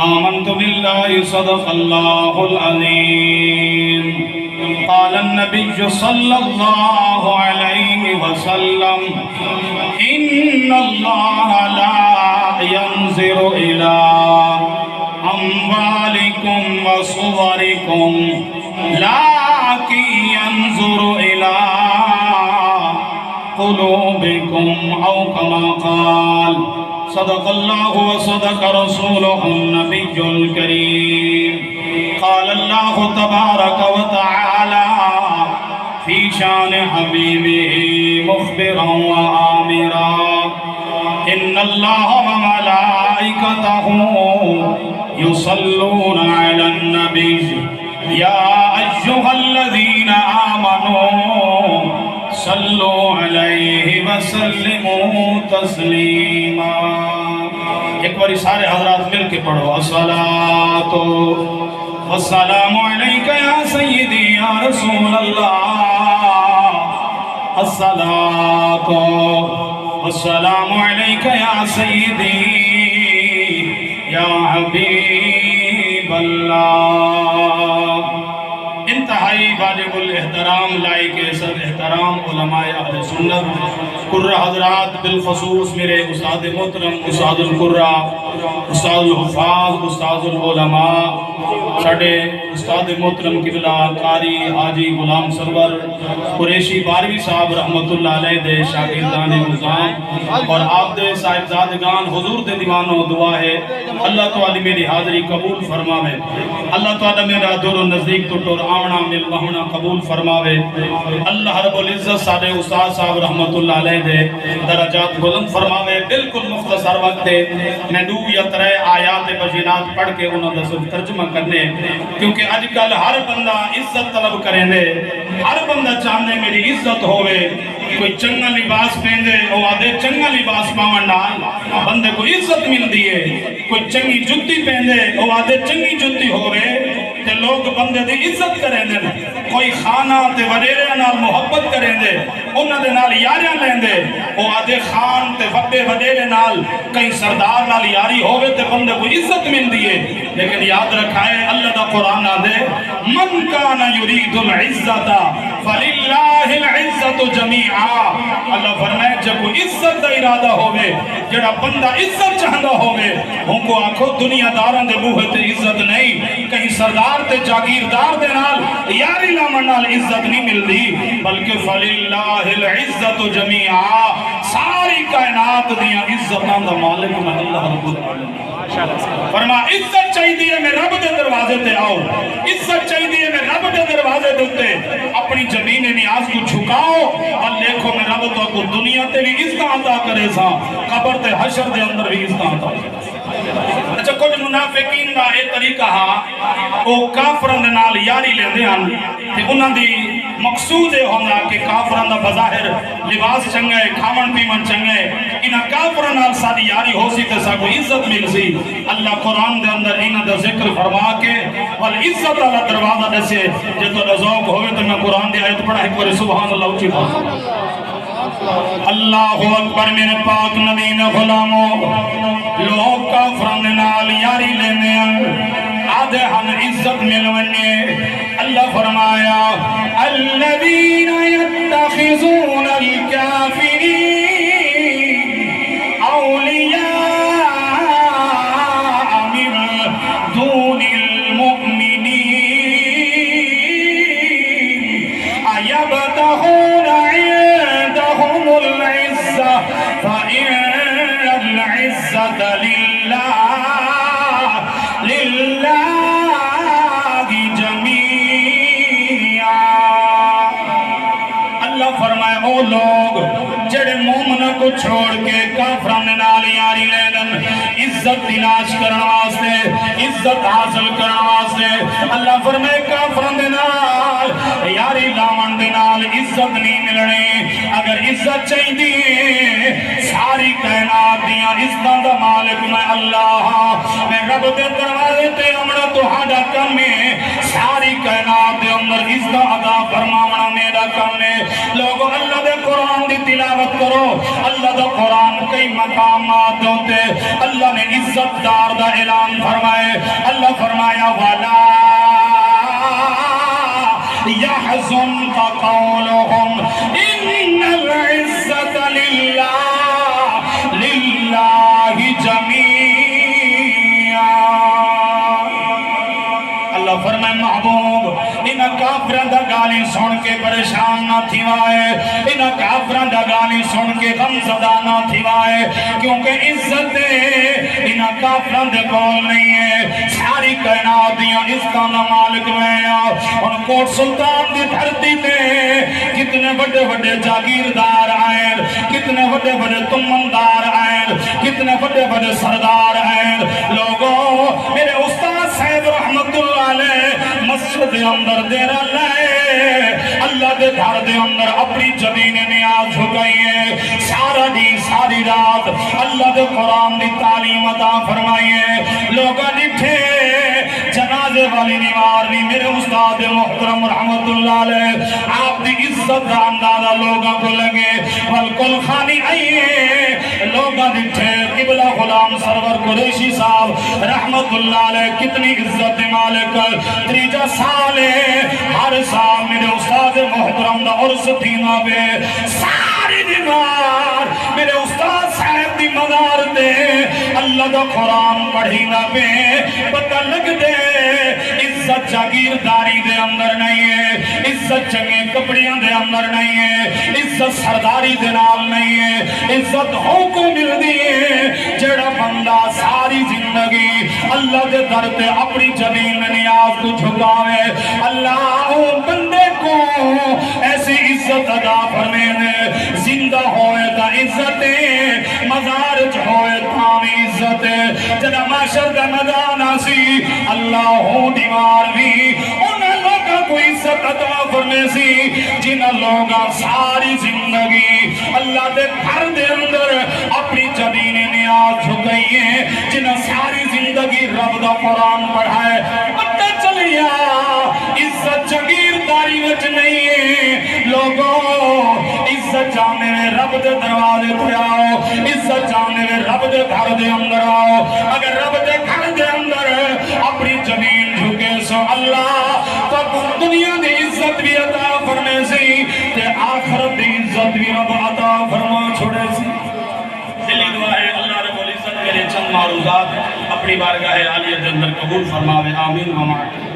آمنت بالله صدق الله العظيم قال النبي صلى الله عليه وسلم إن الله لا ينظر إلى أموالكم وصوركم لكن ينظر إلى قلوبكم أو كما قال صدق الله وصدق رسوله النبي الكريم قال الله تبارك وتعالى في شان حبيبه مخبرا وآمرا إن الله وملائكته يصلون على النبي يا أيها الذين آمنوا صلوا عليه وسلموا تسلیما. ایک باری سارے حضرات مل کے پڑھو الصلاۃ والسلام علیک یا سیدی یا رسول اللہ. الصلاۃ والسلام علیک یا سیدی یا حبیب اللہ. انتہائی واجب الاحترام لائق عزت احترام علماء اہل سنت قرہ حضرات بالخصوص میرے استاد محترم استاد القرہ استاد الحفاظ استاد العلماء ساڑھے استاد محترم قبلہ قاری حاجی غلام سرور قریشی باروی صاحب رحمت اللہ علیہ دے شاگردان نظام اور آپ دے صاحبزادگان حضور دے دیوانوں دعا ہے اللہ تعالی میری حاضری قبول فرماوے. اللہ تعالی میرا دور و نزدیک تو ٹور آونا مل وہنا قبول فرماوے. اللہ رب العزت ساڑھے استاد صاحب رحمت اللہ علیہ دے درجات بلند فرماوے. بالکل مختصر وقت ہے میں 2 یا 3 آیات بجینات پڑھ کے انہوں نے صرف ترجمہ کرنے کیونکہ آج کل ہر بندہ عزت طلب کریں دے ہر بندہ چاہنے میری عزت ہوئے. کوئی چنگا لباس پہنے او آدھے چنگا لباس پاون نال بندے کو عزت مل دیئے. کوئی چنگی جتی پہنے او آدھے چنگی جتی ہوئے تے لوگ بندے دی عزت کریں دے. کوئی خانہ تے وڈیرے نال محبت کریں دے انہاں دے نال یاریاں لین دے او آدھے خان تے وڈے وڈیرے نال کئی سردار نال یاری ہوئے تے بندے کو عزت مل دیئے. لیکن یاد رکھائے اللہ دا قرآن آدھے من کان یرید العزت فللہ العزت جمیعا. اللہ فرمائے جب کو عزت دا ارادہ ہوئے جڑا بندہ عزت چاہندہ ہوئے ہم کو آنکھو دنیا داران دے موہ تے عزت نہیں کہیں سردار تے جاگیردار دے نال یاری لامن نال عزت نہیں مل دی بلکہ فللہ العزت جمیعا. ساری کائنات دیا عزتان دا مالک میں اللہ رب العالمین. فرما عزت چاہی دیئے میں رب دے دروازے تے آؤ عزت چاہی دیئے میں رب دے دروازے دیتے اپنی زمین نیاز کو چھکاؤ اور لیکھو میں رب تو کو دنیا تے بھی عزت عطا کرے سا قبر تے حشر دے اندر بھی عزت عطا کرے. اچھا کچھ منافقین دا اے طریقہ ہاں وہ کافران دے نال یاری لے دے ہن تے انہاں دی مقصود ہے ہونا کہ کافران دا بظاہر لباس چنگے کھامن پیمن چنگے انہاں کافران نال ساری یاری ہو سی تے سا کو عزت مل سی. اللہ قرآن دے اندر انہاں دا ذکر فرما کے والعزت اللہ دروازہ دے سے جے تو رزوق ہوئے تو میں قرآن دی آیت پڑھا ایک بار سبحان اللہ اچھی بات. اللہ اکبر میرے پاک نبی نے غلاموں لوگ کافران دے نال یاری لینے آدھے ہن عزت ملونے. اللہ فرمایا الذین یتخذون الکافرین اولیاء من دون المؤمنین ایبتغون عندهم العزة فإن العزة للہ فرمائے او لوگ جڑے مومنہ کو چھوڑ کے کافران نال یاری لیدن عزت تلاش کرنا واسطے عزت حاصل کرنا واسطے اللہ فرمائے کافران نال یاری لامن نال عزت نہیں ملنے. اگر عزت چاہی دیئے ساری کائنات دیاں عزتاں دا مالک میں اللہ میں رب دے دروازے تے امرہ تو ہاڈا کم میں ساری کائنات دے اندر عزت عطا فرماونا میرا کم میں. لوگوں اللہ دے قرآن دی تلاوت تلاوت کرو اللہ دا قرآن کئی مقامات ہوتے اللہ نے عزت دار دا اعلان فرمائے اللہ فرمایا والا يحزنك قولهم إن العزة لله جميعا اللہ فرمائے محبوب انہاں کافران دا گالی سن کے پریشان نہ تھیوائے انہاں کافران دا گالی سن کے غم زدہ نہ تھیوائے کیونکہ عزت انہاں کافران دے کول نہیں ہے ساری کائنات دیاں عزتاں دا مالک میں ان کوٹ سلطان دی دھرتی تے کتنے بڑے بڑے جاگیردار آئیں کتنے بڑے بڑے تمندار آئیں کتنے بڑے بڑے سردار آئیں لوگوں میرے استاد صاحب رحمت اللہ علیہ مسجد اندر دیرہ لائے اللہ دے گھر دے اندر اپنی جبین نیاز جھکائیے سارا دی ساری رات اللہ دے قرآن دی تعلیم عطا فرمائیے لوگا نٹھے جنازے والی نیوار بھی میرے استاد محترم رحمت اللہ علیہ آپ دی عزت دا اندازہ لوگا کو لگے والکل خانی آئیے لوگا نٹھے قبلہ غلام سرور قریشی صاحب رحمت اللہ علیہ کتنی عزت مالک تریجہ سالے ہر سال میرے استاد محترم دا عرص تھینا بے ساری دیوار میرے استاد صاحب دی مدار دے اللہ دا قرآن پڑھینا بے پتہ لگ دے عزت جاگیرداری دے اندر نہیں ہے عزت چنگے کپڑیاں دے اندر نہیں ہے عزت سرداری دے نال نہیں ہے عزت ہو کو مل دیئے جڑا بندہ ساری زندگی اللہ دے در تے اپنی جبین نیاز کو جھکاوے اللہ بندے کو ایسی عزت ادا فرمے دے زندہ ہوئے تا عزت مزار ہوئے تامی عزت جنا معاشر دا مدانہ سی اللہ ہو دیوار بھی انہاں لوگاں کو عزت عطا فرمے سی جنہاں لوگاں ساری زندگی اللہ دے گھر دے اندر اپنی جبین نیاز جھکائیے جنہاں ساری زندگی رب دا قرآن پڑھائے پتہ چلیا عزت جاگیرداری وچ نہیں ہے لوگوں عزت جانے میں رب دے دروازے پہ آؤ عزت جانے میں رب دے گھر دے اندر آؤ اگر رب دے گھر دے اندر اپنی زمین جھکے سو اللہ تو دنیا دی عزت بھی عطا فرمے سی تے آخرت دی عزت بھی رب عطا فرما چھوڑے سی دلی دعا ہے اللہ رب العزت کے لئے چند معروضات اپنی بارگاہ عالیت اندر قبول فرماوے آمین و معاک